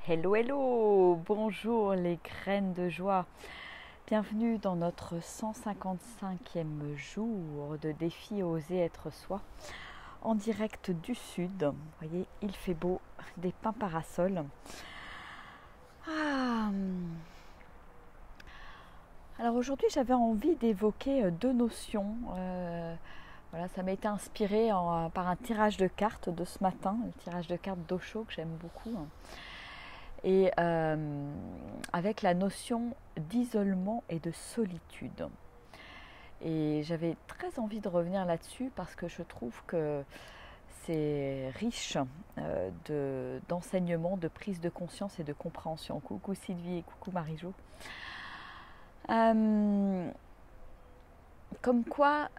Hello, hello, bonjour les graines de joie. Bienvenue dans notre 155e jour de défi Oser être soi, en direct du sud. Vous voyez, il fait beau, des pins parasols. Alors aujourd'hui, j'avais envie d'évoquer deux notions. Voilà, ça m'a été inspiré par un tirage de cartes de ce matin, le tirage de cartes d'Osho que j'aime beaucoup. Et avec la notion d'isolement et de solitude. Et j'avais très envie de revenir là-dessus parce que je trouve que c'est riche d'enseignements, de prise de conscience et de compréhension. Coucou Sylvie et coucou Marie-Jo. Comme quoi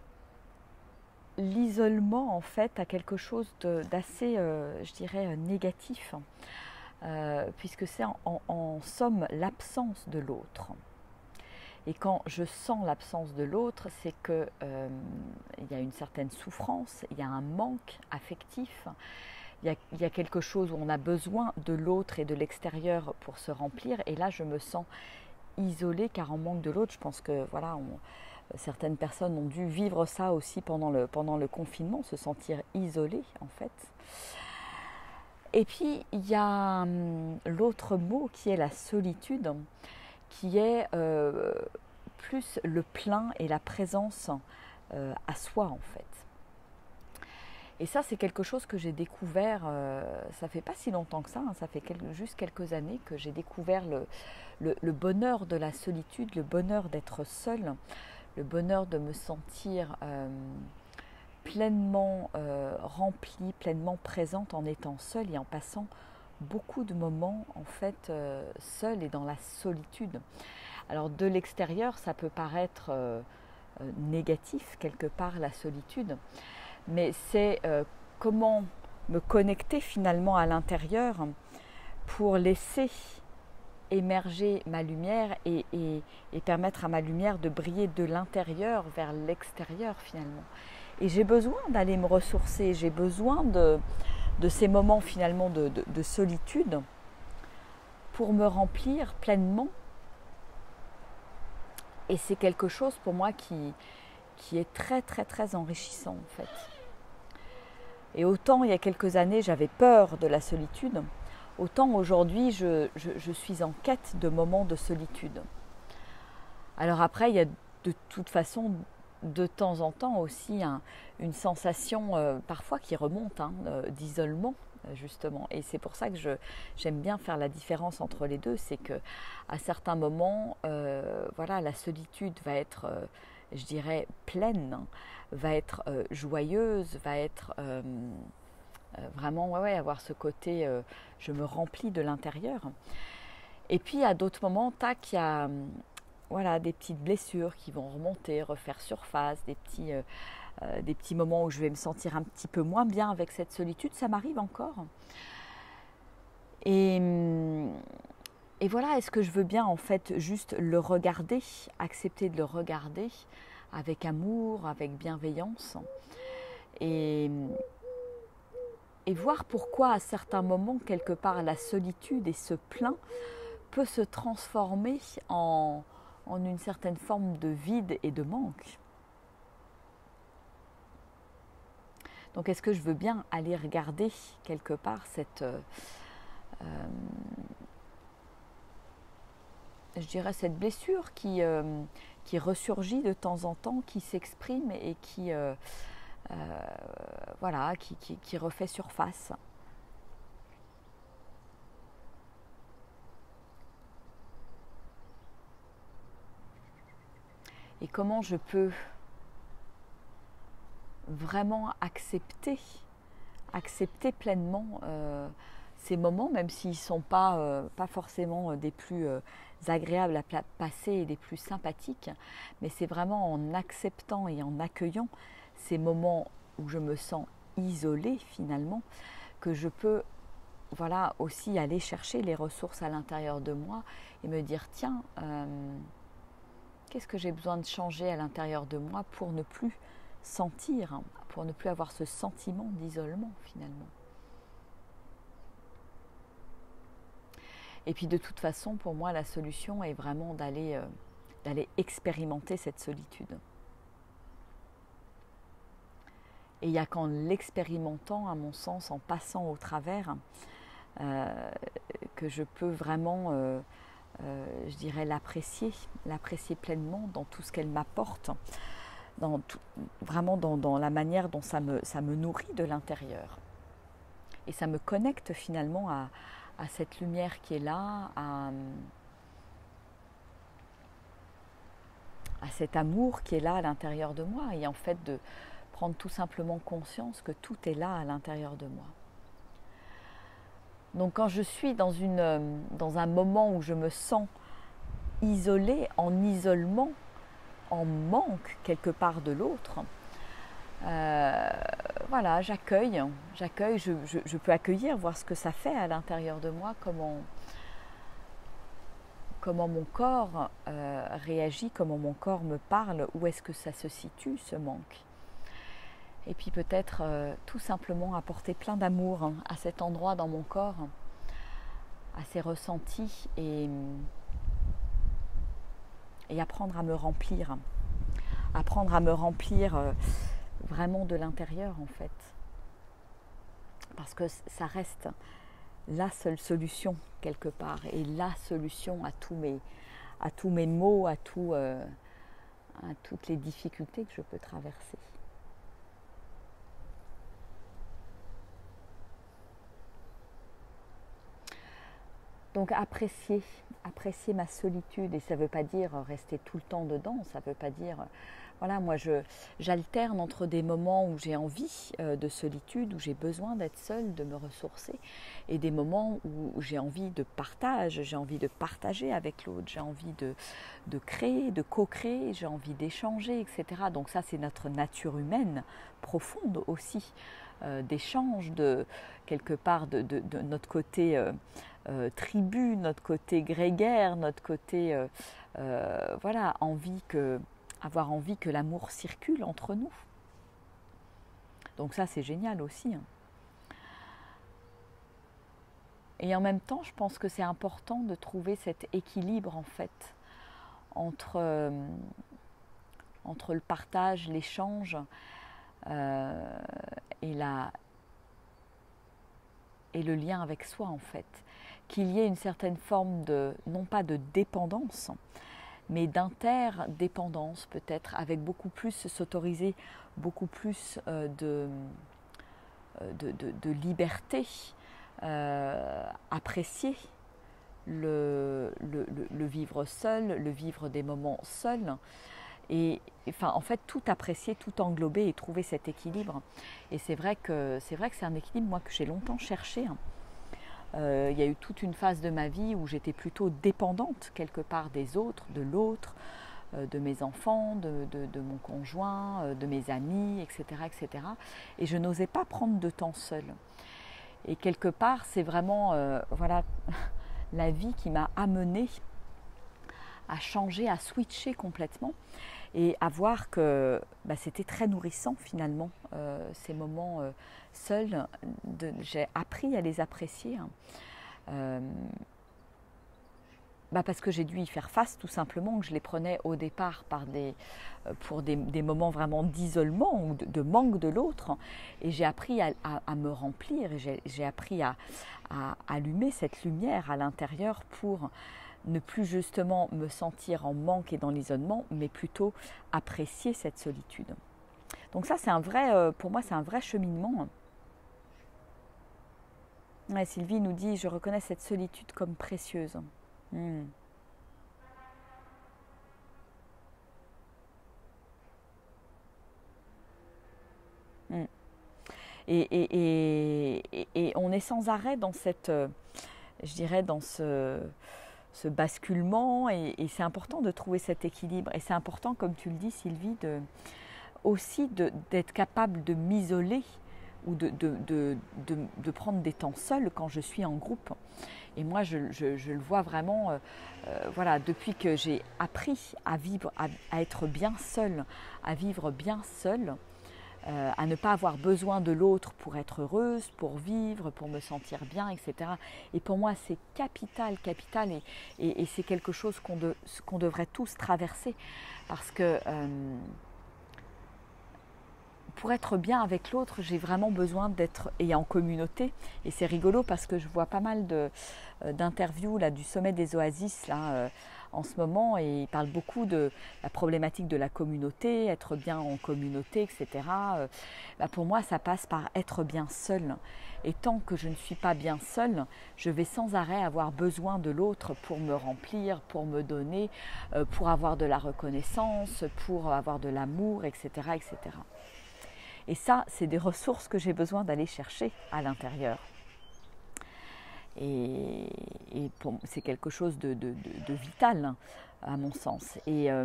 l'isolement en fait a quelque chose d'assez, je dirais, négatif. Puisque c'est en somme l'absence de l'autre. Et quand je sens l'absence de l'autre, c'est qu'il y a une certaine souffrance, il y a un manque affectif, il y a quelque chose où on a besoin de l'autre et de l'extérieur pour se remplir. Et là, je me sens isolée car en manque de l'autre. Je pense que voilà, certaines personnes ont dû vivre ça aussi pendant le confinement, se sentir isolées en fait. Et puis, il y a l'autre mot qui est la solitude, qui est plus le plein et la présence à soi, en fait. Et ça, c'est quelque chose que j'ai découvert, ça fait pas si longtemps que ça, hein, ça fait juste quelques années que j'ai découvert le bonheur de la solitude, le bonheur d'être seule, le bonheur de me sentir pleinement remplie, pleinement présente en étant seule et en passant beaucoup de moments en fait seule et dans la solitude. Alors de l'extérieur, ça peut paraître négatif quelque part la solitude, mais c'est comment me connecter finalement à l'intérieur pour laisser émerger ma lumière et permettre à ma lumière de briller de l'intérieur vers l'extérieur finalement. Et j'ai besoin d'aller me ressourcer, j'ai besoin de ces moments finalement de solitude pour me remplir pleinement. Et c'est quelque chose pour moi qui est très très très enrichissant en fait. Et autant il y a quelques années j'avais peur de la solitude, autant aujourd'hui je suis en quête de moments de solitude. Alors après il y a de toute façon de temps en temps aussi une sensation parfois qui remonte d'isolement justement. Et c'est pour ça que j'aime bien faire la différence entre les deux, c'est que à certains moments, voilà, la solitude va être, je dirais, pleine, va être joyeuse, va être vraiment, avoir ce côté, je me remplis de l'intérieur. Et puis à d'autres moments, tac, il y a voilà, des petites blessures qui vont remonter, refaire surface, des petits moments où je vais me sentir un petit peu moins bien avec cette solitude, ça m'arrive encore. Et voilà, est-ce que je veux bien en fait juste le regarder, accepter de le regarder avec amour, avec bienveillance et voir pourquoi à certains moments, quelque part, la solitude et ce plein peut se transformer en une certaine forme de vide et de manque. Donc est-ce que je veux bien aller regarder quelque part je dirais cette blessure qui ressurgit de temps en temps, qui s'exprime et qui voilà, qui refait surface. Et comment je peux vraiment accepter pleinement ces moments, même s'ils ne sont pas forcément des plus agréables à passer et des plus sympathiques, mais c'est vraiment en acceptant et en accueillant ces moments où je me sens isolée finalement que je peux voilà, aussi aller chercher les ressources à l'intérieur de moi et me dire tiens, qu'est-ce que j'ai besoin de changer à l'intérieur de moi pour ne plus sentir, pour ne plus avoir ce sentiment d'isolement finalement. Et puis de toute façon, pour moi, la solution est vraiment d'aller expérimenter cette solitude. Et il n'y a qu'en l'expérimentant, à mon sens, en passant au travers, que je peux vraiment, je dirais, l'apprécier pleinement dans tout ce qu'elle m'apporte, vraiment dans la manière dont ça me nourrit de l'intérieur. Et ça me connecte finalement à cette lumière qui est là, à cet amour qui est là à l'intérieur de moi, et en fait de prendre tout simplement conscience que tout est là à l'intérieur de moi. Donc quand je suis dans un moment où je me sens isolée, en isolement, en manque quelque part de l'autre, voilà, j'accueille, je peux accueillir, voir ce que ça fait à l'intérieur de moi, comment mon corps réagit, comment mon corps me parle, où est-ce que ça se situe ce manque. Et puis peut-être tout simplement apporter plein d'amour à cet endroit dans mon corps, à ces ressentis, et apprendre à me remplir. Apprendre à me remplir vraiment de l'intérieur en fait. Parce que ça reste la seule solution quelque part, et la solution à tous mes maux, à toutes les difficultés que je peux traverser. Donc apprécier ma solitude, et ça ne veut pas dire rester tout le temps dedans, ça ne veut pas dire... Voilà, moi j'alterne entre des moments où j'ai envie de solitude, où j'ai besoin d'être seule, de me ressourcer, et des moments où j'ai envie de partage, j'ai envie de partager avec l'autre, j'ai envie de créer, de co-créer, j'ai envie d'échanger, etc. Donc ça c'est notre nature humaine profonde aussi, d'échange, quelque part de notre côté tribu, notre côté grégaire, notre côté voilà, avoir envie que l'amour circule entre nous. Donc ça c'est génial aussi. Et en même temps, je pense que c'est important de trouver cet équilibre en fait entre le partage, l'échange et le lien avec soi en fait. Qu'il y ait une certaine forme non pas de dépendance, mais d'interdépendance peut-être, avec beaucoup plus, s'autoriser beaucoup plus de liberté, apprécier le vivre seul, le vivre des moments seuls, et enfin en fait tout apprécier, tout englober et trouver cet équilibre. Et c'est vrai que c'est un équilibre moi que j'ai longtemps cherché. Il y a eu toute une phase de ma vie où j'étais plutôt dépendante quelque part des autres, de l'autre, de mes enfants, de mon conjoint, de mes amis, etc., etc. Et je n'osais pas prendre de temps seule. Et quelque part, c'est vraiment voilà, la vie qui m'a amenée à changer, à switcher complètement, et à voir que c'était très nourrissant finalement, ces moments seuls. J'ai appris à les apprécier, parce que j'ai dû y faire face tout simplement, que je les prenais au départ pour des moments vraiment d'isolement ou de manque de l'autre, et j'ai appris à me remplir, et j'ai appris à allumer cette lumière à l'intérieur pour ne plus justement me sentir en manque et dans l'isolement, mais plutôt apprécier cette solitude. Donc ça, c'est pour moi, c'est un vrai cheminement. Ouais, Sylvie nous dit, je reconnais cette solitude comme précieuse. Et on est sans arrêt dans je dirais, dans ce basculement, et c'est important de trouver cet équilibre, et c'est important, comme tu le dis Sylvie, aussi d'être capable de m'isoler ou de prendre des temps seuls quand je suis en groupe. Et moi je le vois vraiment, voilà, depuis que j'ai appris à vivre, à être bien seule, à vivre bien seule, à ne pas avoir besoin de l'autre pour être heureuse, pour vivre, pour me sentir bien, etc. Et pour moi, c'est capital, capital, et c'est quelque chose qu'on devrait tous traverser, parce que pour être bien avec l'autre, j'ai vraiment besoin d'être et en communauté. Et c'est rigolo parce que je vois pas mal d'interviews là, du sommet des Oasis là, en ce moment, et ils parlent beaucoup de la problématique de la communauté, être bien en communauté, etc. Pour moi, ça passe par être bien seul. Et tant que je ne suis pas bien seule, je vais sans arrêt avoir besoin de l'autre pour me remplir, pour me donner, pour avoir de la reconnaissance, pour avoir de l'amour, etc., etc. Et ça, c'est des ressources que j'ai besoin d'aller chercher à l'intérieur. Et c'est quelque chose de vital, à mon sens. Et en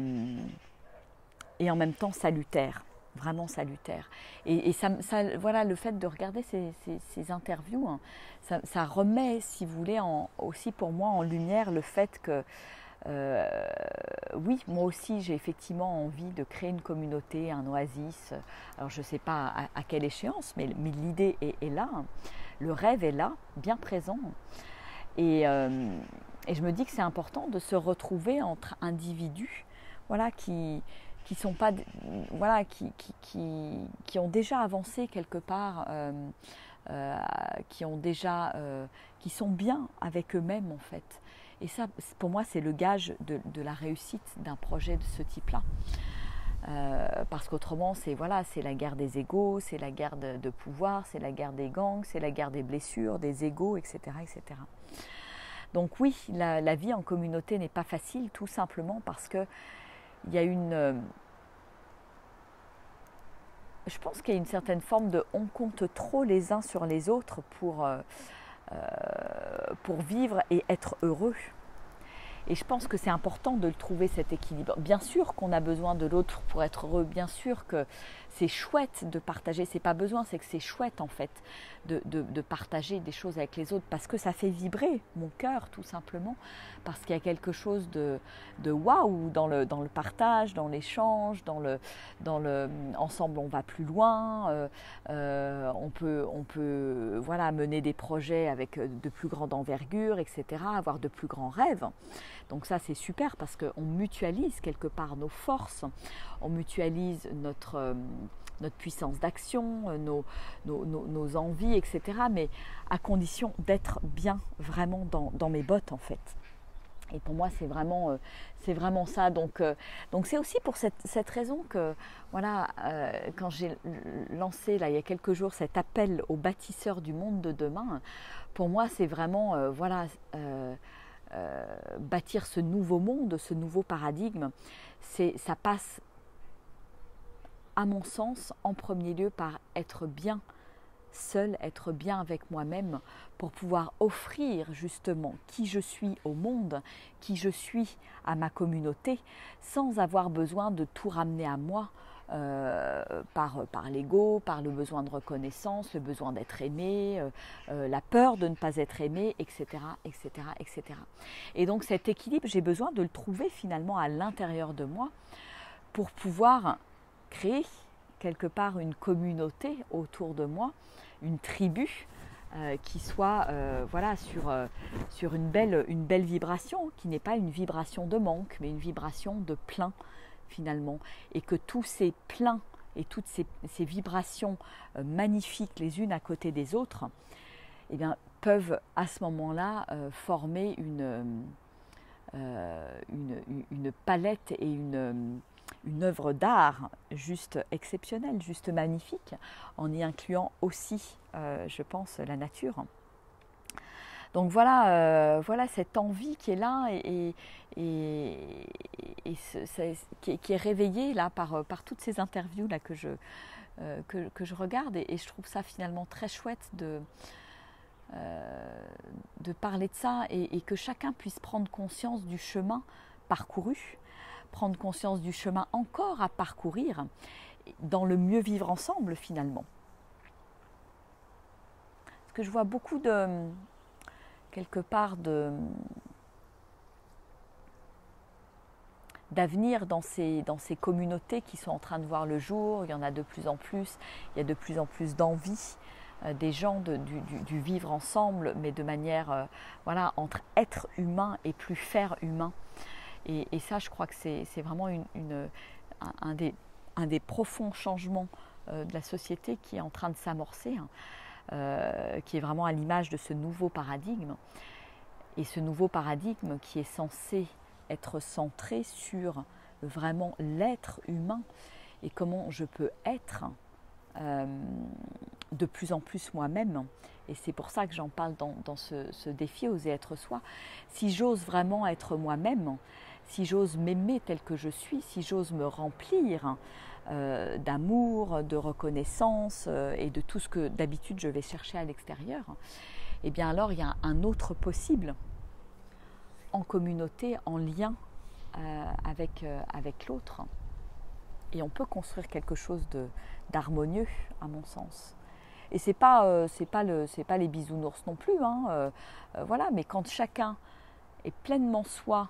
même temps salutaire, vraiment salutaire. Et voilà, le fait de regarder ces interviews, hein, ça remet, si vous voulez, aussi pour moi en lumière le fait que oui, moi aussi j'ai effectivement envie de créer une communauté, un oasis. Alors je ne sais pas à quelle échéance, mais l'idée est là, le rêve est là, bien présent. Et je me dis que c'est important de se retrouver entre individus, voilà, qui sont pas, voilà, qui ont déjà avancé quelque part, qui sont bien avec eux-mêmes en fait. Et ça, pour moi, c'est le gage de la réussite d'un projet de ce type-là. Parce qu'autrement, c'est la guerre des égos, c'est la guerre de pouvoir, c'est la guerre des gangs, c'est la guerre des blessures, des égos, etc., etc. Donc oui, la vie en communauté n'est pas facile, tout simplement parce que il y a je pense qu'il y a une certaine forme de on compte trop les uns sur les autres pour vivre et être heureux. Et je pense que c'est important de trouver cet équilibre. Bien sûr qu'on a besoin de l'autre pour être heureux, bien sûr que c'est chouette de partager, c'est pas besoin, c'est que c'est chouette en fait de partager des choses avec les autres parce que ça fait vibrer mon cœur tout simplement, parce qu'il y a quelque chose de waouh dans le partage, dans l'échange, dans le ensemble on va plus loin, on peut voilà, mener des projets avec de plus grande envergure, etc., avoir de plus grands rêves. Donc ça c'est super parce qu'on mutualise quelque part nos forces, on mutualise notre puissance d'action, nos envies, etc. Mais à condition d'être bien vraiment dans mes bottes en fait. Et pour moi c'est vraiment ça. Donc c'est aussi pour cette raison que voilà, quand j'ai lancé là il y a quelques jours cet appel aux bâtisseurs du monde de demain, pour moi c'est vraiment bâtir ce nouveau monde, ce nouveau paradigme, ça passe à mon sens en premier lieu par être bien seul, être bien avec moi-même pour pouvoir offrir justement qui je suis au monde, qui je suis à ma communauté, sans avoir besoin de tout ramener à moi par l'ego, par le besoin de reconnaissance, le besoin d'être aimé, la peur de ne pas être aimé, etc., etc., etc. Et donc cet équilibre, j'ai besoin de le trouver finalement à l'intérieur de moi pour pouvoir créer quelque part une communauté autour de moi, une tribu qui soit voilà, sur une belle vibration, qui n'est pas une vibration de manque, mais une vibration de plein finalement. Et que tous ces pleins et toutes ces vibrations magnifiques les unes à côté des autres, eh bien, peuvent à ce moment-là former une palette et une œuvre d'art juste exceptionnelle, juste magnifique, en y incluant aussi, je pense, la nature. Donc voilà, voilà cette envie qui est là et qui est réveillée là par toutes ces interviews là que je regarde et je trouve ça finalement très chouette de parler de ça et que chacun puisse prendre conscience du chemin parcouru, prendre conscience du chemin encore à parcourir dans le mieux vivre ensemble finalement. Parce que je vois beaucoup quelque part d'avenir dans ces communautés qui sont en train de voir le jour. Il y en a de plus en plus, il y a de plus en plus d'envie des gens du vivre ensemble, mais de manière voilà, entre être humain et plus faire humain. Et ça, je crois que c'est vraiment un des profonds changements de la société qui est en train de s'amorcer, qui est vraiment à l'image de ce nouveau paradigme. Et ce nouveau paradigme qui est censé être centré sur vraiment l'être humain et comment je peux être de plus en plus moi-même. Et c'est pour ça que j'en parle dans ce défi Oser être soi. Si j'ose vraiment être moi-même, si j'ose m'aimer tel que je suis, si j'ose me remplir d'amour, de reconnaissance et de tout ce que d'habitude je vais chercher à l'extérieur, et bien alors il y a un autre possible en communauté, en lien avec l'autre. Et on peut construire quelque chose d'harmonieux, à mon sens. Et c'est pas les bisounours non plus, voilà. Mais quand chacun est pleinement soi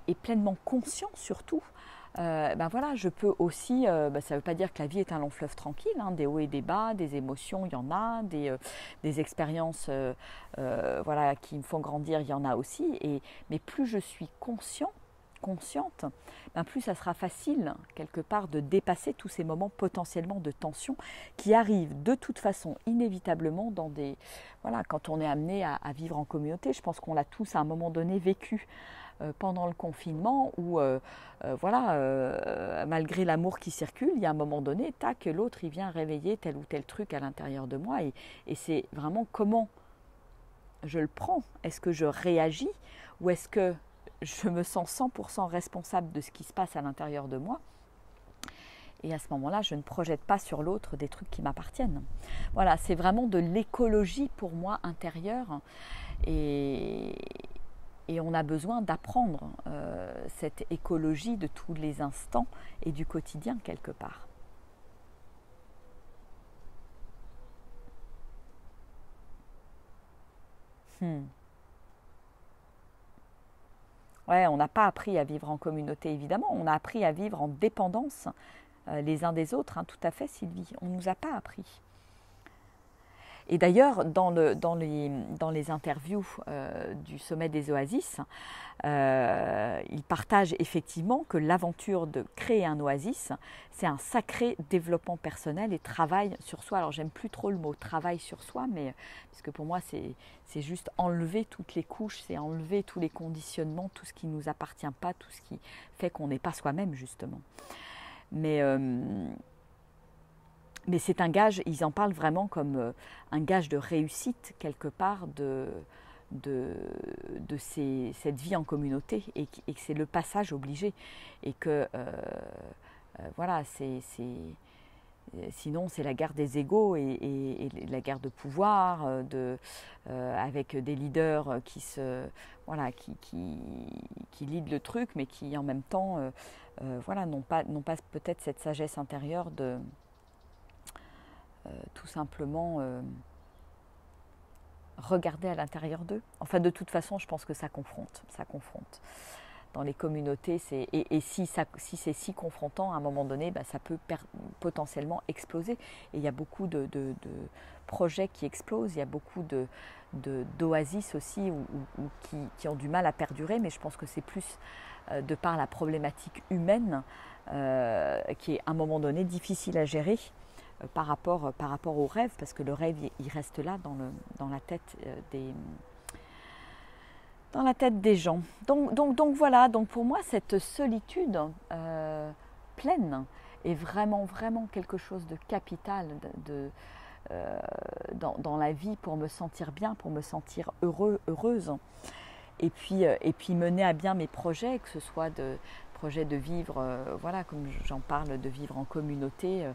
et pleinement conscient surtout, ben voilà, je peux aussi. Ça ne veut pas dire que la vie est un long fleuve tranquille, des hauts et des bas, des émotions, il y en a, des expériences, voilà, qui me font grandir, il y en a aussi. Mais plus je suis consciente, ben plus ça sera facile quelque part de dépasser tous ces moments potentiellement de tension qui arrivent de toute façon inévitablement voilà, quand on est amené à vivre en communauté. Je pense qu'on l'a tous à un moment donné vécu pendant le confinement où voilà, malgré l'amour qui circule, il y a un moment donné, tac, l'autre il vient réveiller tel ou tel truc à l'intérieur de moi et c'est vraiment comment je le prends. Est-ce que je réagis ou est-ce que je me sens 100% responsable de ce qui se passe à l'intérieur de moi? Et à ce moment-là, je ne projette pas sur l'autre des trucs qui m'appartiennent. Voilà, c'est vraiment de l'écologie pour moi intérieure. Et on a besoin d'apprendre cette écologie de tous les instants et du quotidien quelque part. Ouais, on n'a pas appris à vivre en communauté, évidemment. On a appris à vivre en dépendance les uns des autres, tout à fait, Sylvie. On ne nous a pas appris. Et d'ailleurs, dans les interviews du sommet des Oasis, ils partagent effectivement que l'aventure de créer un oasis, c'est un sacré développement personnel et travail sur soi. Alors, j'aime plus trop le mot travail sur soi, mais parce que pour moi, c'est juste enlever toutes les couches, c'est enlever tous les conditionnements, tout ce qui ne nous appartient pas, tout ce qui fait qu'on n'est pas soi-même, justement. Mais c'est un gage, ils en parlent vraiment comme un gage de réussite quelque part cette vie en communauté et que c'est le passage obligé et que voilà, sinon c'est la guerre des égos et la guerre de pouvoir avec des leaders qui leadent le truc mais qui en même temps voilà, n'ont pas peut-être cette sagesse intérieure de tout simplement regarder à l'intérieur d'eux. Enfin, de toute façon, je pense que ça confronte. Dans les communautés, et si c'est si confrontant, à un moment donné, ça peut potentiellement exploser. Et il y a beaucoup de projets qui explosent, il y a beaucoup d'oasis aussi qui ont du mal à perdurer, mais je pense que c'est plus de par la problématique humaine qui est à un moment donné difficile à gérer. Par rapport au rêve, parce que le rêve, il reste là dans la tête des gens. Donc voilà, donc pour moi, cette solitude pleine est vraiment, vraiment quelque chose de capital dans la vie pour me sentir bien, pour me sentir heureuse. Et puis mener à bien mes projets, que ce soit projets de vivre, voilà, comme j'en parle, de vivre en communauté.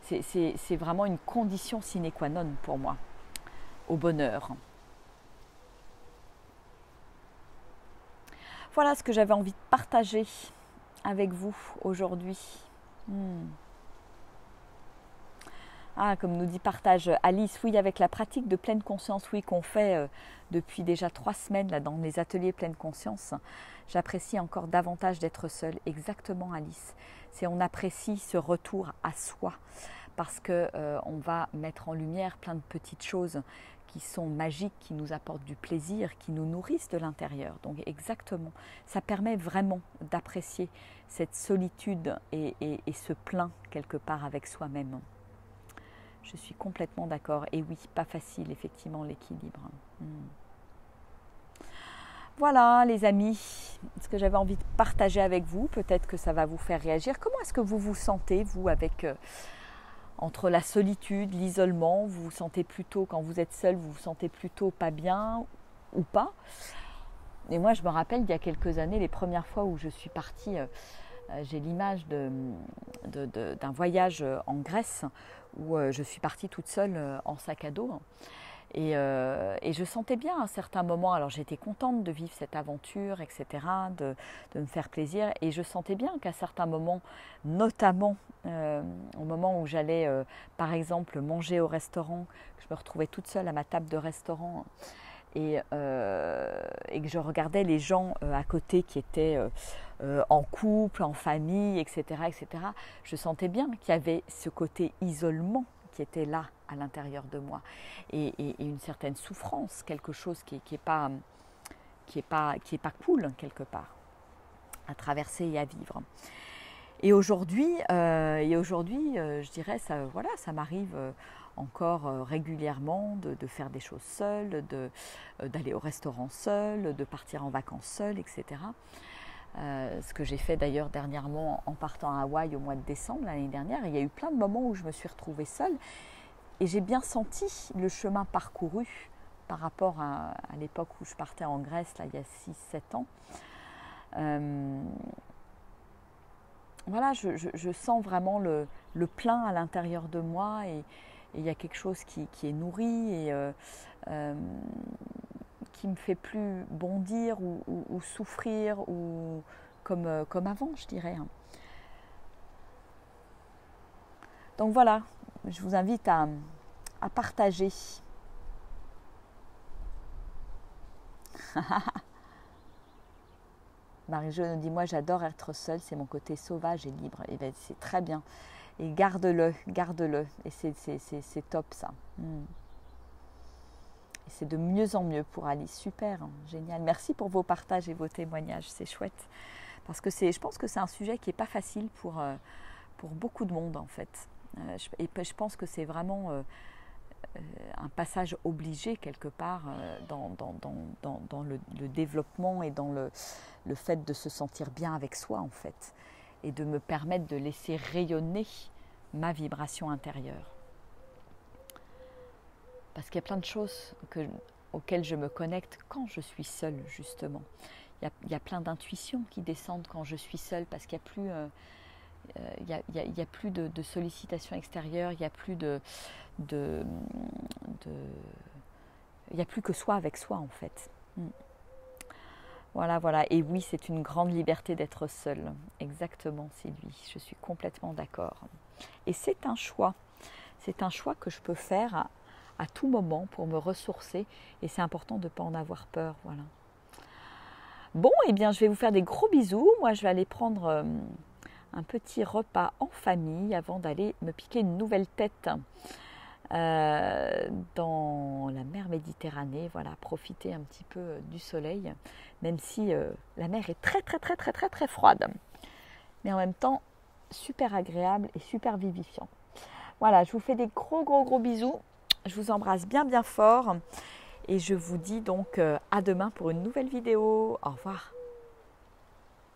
C'est vraiment une condition sine qua non pour moi, au bonheur. Voilà ce que j'avais envie de partager avec vous aujourd'hui. Ah, comme nous dit Partage Alice, oui, avec la pratique de pleine conscience, oui, qu'on fait depuis déjà 3 semaines là, dans les ateliers pleine conscience, j'apprécie encore davantage d'être seule. Exactement, Alice. C'est on apprécie ce retour à soi parce que on va mettre en lumière plein de petites choses qui sont magiques, qui nous apportent du plaisir, qui nous nourrissent de l'intérieur. Donc exactement, ça permet vraiment d'apprécier cette solitude et ce plein quelque part avec soi-même. Je suis complètement d'accord. Et oui, pas facile, effectivement, l'équilibre. Voilà, les amis, ce que j'avais envie de partager avec vous. Peut-être que ça va vous faire réagir. Comment est-ce que vous vous sentez, vous, avec entre la solitude, l'isolement? Vous vous sentez plutôt, quand vous êtes seul, vous vous sentez plutôt pas bien ou pas? Et moi, je me rappelle, il y a quelques années, les premières fois où je suis partie, j'ai l'image d'un voyage en Grèce où je suis partie toute seule en sac à dos. Et je sentais bien à un certain moment, alors j'étais contente de vivre cette aventure, etc., de me faire plaisir. Et je sentais bien qu'à certains moments, notamment au moment où j'allais, par exemple, manger au restaurant, que je me retrouvais toute seule à ma table de restaurant et que je regardais les gens à côté qui étaient en couple, en famille, etc., etc., je sentais bien qu'il y avait ce côté isolement qui était là à l'intérieur de moi et une certaine souffrance, quelque chose qui est pas cool quelque part à traverser et à vivre. Et aujourd'hui, je dirais ça, voilà, ça m'arrive encore régulièrement de faire des choses seule, d'aller au restaurant seule, de partir en vacances seule, etc. Ce que j'ai fait d'ailleurs dernièrement en partant à Hawaï au mois de décembre l'année dernière. Il y a eu plein de moments où je me suis retrouvée seule et j'ai bien senti le chemin parcouru par rapport à l'époque où je partais en Grèce, là, il y a 6-7 ans. Voilà, je sens vraiment le plein à l'intérieur de moi et il y a quelque chose qui est nourri et qui me fait plus bondir ou souffrir ou comme avant, je dirais. Donc voilà, je vous invite à partager. Marie-Jo nous dit, moi j'adore être seule, c'est mon côté sauvage et libre. Et bien c'est très bien. Et garde-le. Et c'est top ça. Et c'est de mieux en mieux pour Alice. Super, hein, génial. Merci pour vos partages et vos témoignages, c'est chouette. Parce que je pense que c'est un sujet qui n'est pas facile pour beaucoup de monde en fait. Et je pense que c'est vraiment un passage obligé quelque part dans le développement et dans le fait de se sentir bien avec soi en fait. Et de me permettre de laisser rayonner ma vibration intérieure. Parce qu'il y a plein de choses auxquelles je me connecte quand je suis seule, justement. Il y a plein d'intuitions qui descendent quand je suis seule, parce qu'il n'y a plus, de sollicitations extérieures, il n'y a plus il n'y a plus que soi avec soi, en fait. Voilà. Et oui, c'est une grande liberté d'être seule. Exactement, Sylvie. Je suis complètement d'accord. Et c'est un choix. C'est un choix que je peux faire à tout moment pour me ressourcer. Et c'est important de ne pas en avoir peur. Voilà. Bon, eh bien, je vais vous faire des gros bisous. Moi, je vais aller prendre un petit repas en famille avant d'aller me piquer une nouvelle tête dans la mer Méditerranée. Voilà, profiter un petit peu du soleil, même si la mer est très froide. Mais en même temps, super agréable et super vivifiant. Voilà, je vous fais des gros bisous. Je vous embrasse bien fort. Et je vous dis donc à demain pour une nouvelle vidéo. Au revoir.